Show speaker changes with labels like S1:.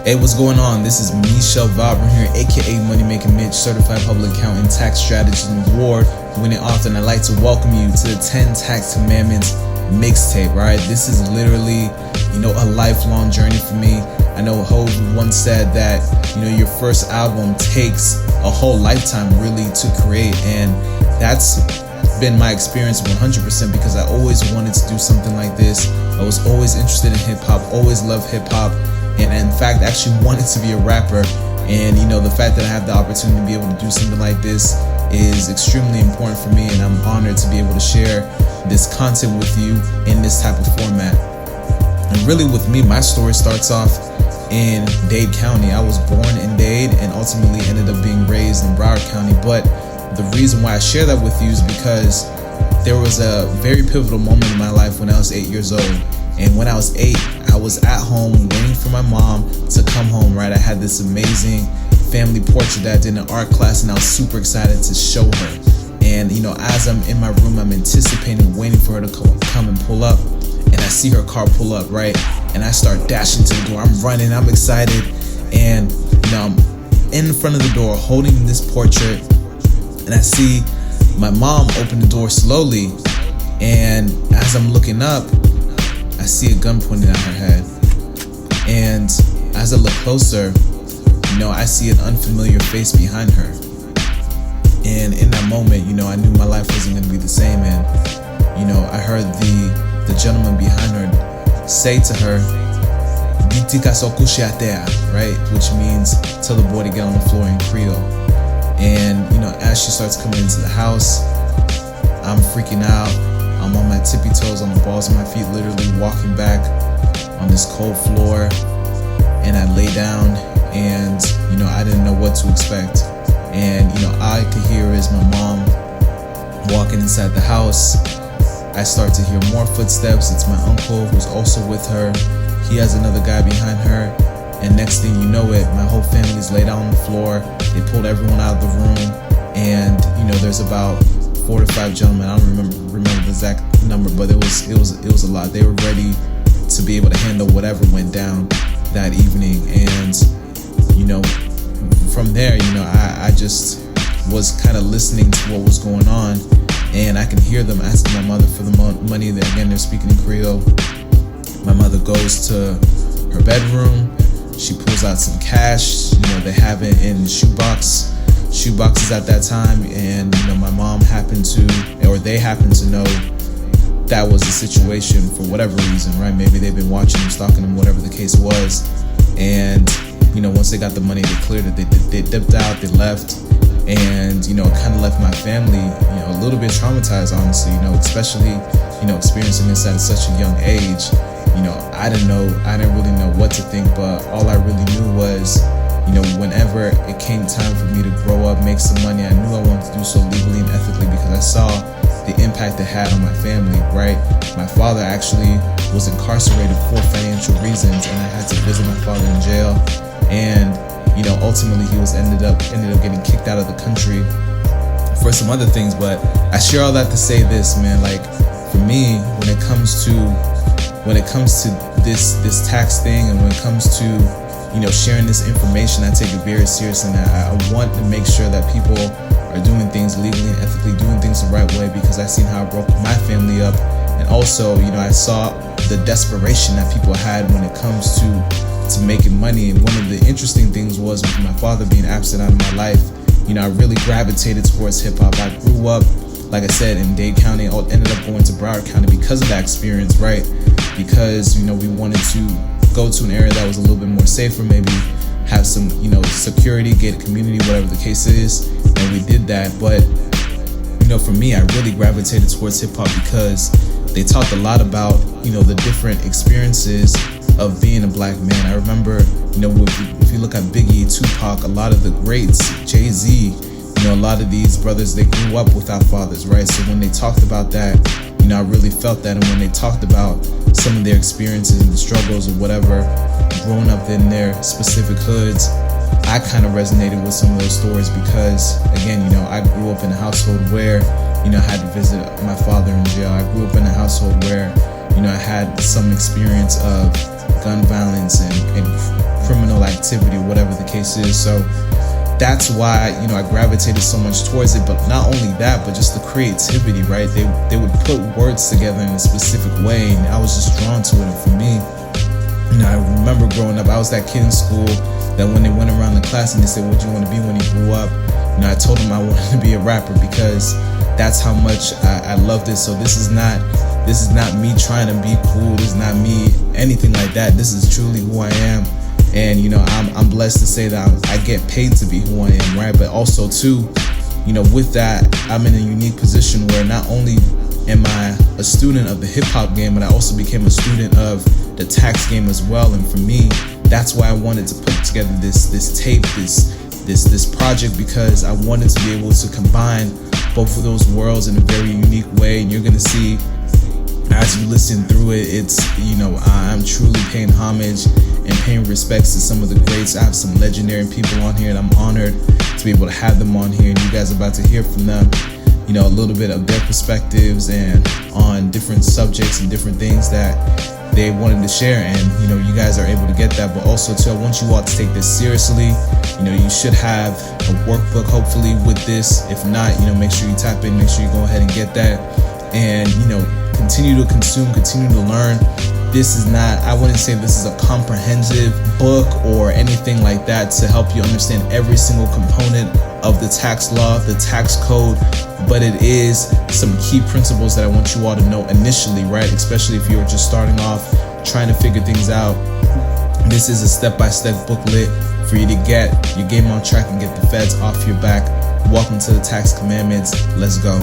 S1: Hey, what's going on? This is Michel Valbrun here, aka Money Making Mitch, certified public accountant, tax strategist, and award-winning author. And I'd like to welcome you to the 10 Tax Commandments mixtape. Right, this is literally, a lifelong journey for me. I know Hov once said that, your first album takes a whole lifetime really to create, and that's been my experience 100% because I always wanted to do something like this. I was always interested in hip-hop, always loved hip-hop, and in fact actually wanted to be a rapper. And the fact that I have the opportunity to be able to do something like this is extremely important for me, and I'm honored to be able to share this content with you in this type of format. And really with me, my story starts off in Dade County. I was born in Dade and ultimately ended up being raised in Broward County. But the reason why I share that with you is because there was a very pivotal moment in my life when I was 8 years old. And when I was 8, I was at home waiting for my mom to come home, right? I had this amazing family portrait that I did in an art class, and I was super excited to show her. And, as I'm in my room, I'm anticipating, waiting for her to come and pull up. And I see her car pull up, right? And I start dashing to the door. I'm running, I'm excited. And, I'm in front of the door holding this portrait. And I see my mom open the door slowly. And as I'm looking up, I see a gun pointed at her head. And as I look closer, I see an unfamiliar face behind her. And in that moment, I knew my life wasn't going to be the same. And, I heard the gentleman behind her say to her, right? Which means tell the boy to get on the floor in Creole. And, as she starts coming into the house, I'm freaking out. I'm on my tippy toes, on the balls of my feet, literally walking back on this cold floor. And I lay down and, I didn't know what to expect. And, all I could hear is my mom walking inside the house. I start to hear more footsteps. It's my uncle who's also with her. He has another guy behind her. And next thing you know it, my whole family's laid out on the floor. They pulled everyone out of the room. And, there's about 4 to 5 gentlemen. I don't remember the exact number, but it was a lot. They were ready to be able to handle whatever went down that evening. And, from there, I just was kind of listening to what was going on. And I can hear them asking my mother for the money. Again, they're speaking in Creole. My mother goes to her bedroom. She pulls out some cash. They have it in shoeboxes at that time. And, my mom they happened to know that was the situation for whatever reason, right? Maybe they've been watching them, stalking them, whatever the case was. And, once they got the money, they cleared it. They dipped out, they left. And, it kind of left my family, a little bit traumatized, honestly, especially, experiencing this at such a young age. I didn't really know what to think, but all I really knew was, whenever it came time for me to grow up, make some money, I knew I wanted to do so legally and ethically because I saw the impact it had on my family, right? My father actually was incarcerated for financial reasons, and I had to visit my father in jail. And, ultimately he ended up getting kicked out of the country for some other things. But I share all that to say this, man, like for me, when it comes to this tax thing, and when it comes to, sharing this information, I take it very seriously. And I want to make sure that people are doing things legally and ethically, doing things the right way, because I've seen how it broke my family up. And also, I saw the desperation that people had when it comes to making money. And one of the interesting things was with my father being absent out of my life, I really gravitated towards hip hop. I grew up, like I said, in Dade County. I ended up going to Broward County because of that experience, right? Because, we wanted to go to an area that was a little bit more safer, maybe have some, security, gated community, whatever the case is. And we did that. But, for me, I really gravitated towards hip hop because they talked a lot about, the different experiences of being a black man. I remember, if you look at Biggie, Tupac, a lot of the greats, Jay-Z, a lot of these brothers, they grew up without fathers, right? So when they talked about that, I really felt that. And when they talked about some of their experiences and the struggles or whatever, growing up in their specific hoods, I kind of resonated with some of those stories because, again, I grew up in a household where, I had to visit my father in jail. I grew up in a household where, I had some experience of gun violence and criminal activity activity, whatever the case is. So that's why, you know, I gravitated so much towards it. But not only that, but just the creativity, right? They would put words together in a specific way, and I was just drawn to it. And for me, you know, I remember growing up, I was that kid in school that when they went around the class and they said, what do you want to be when you grew up? You know, I told them I wanted to be a rapper because that's how much I love this. So this is not me trying to be cool. This is not me anything like that. This is truly who I am. And, you know, I'm blessed to say that I get paid to be who I am, right? But also, too, you know, with that, I'm in a unique position where not only am I a student of the hip-hop game, but I also became a student of the tax game as well. And for me, that's why I wanted to put together this tape, this project, because I wanted to be able to combine both of those worlds in a very unique way. And you're going to see, as you listen through it, it's, you know, I'm truly paying homage and paying respects to some of the greats. I have some legendary people on here, and I'm honored to be able to have them on here. And you guys are about to hear from them, you know, a little bit of their perspectives and on different subjects and different things that they wanted to share. And, you know, you guys are able to get that. But also, too, I want you all to take this seriously. You know, you should have a workbook, hopefully, with this. If not, you know, make sure you tap in, make sure you go ahead and get that. And, you know, continue to consume, continue to learn. This is not, I wouldn't say this is a comprehensive book or anything like that to help you understand every single component of the tax law, the tax code, but it is some key principles that I want you all to know initially, right? Especially if you're just starting off trying to figure things out. This is a step-by-step booklet for you to get your game on track and get the feds off your back. Welcome to the Tax Commandments. Let's go.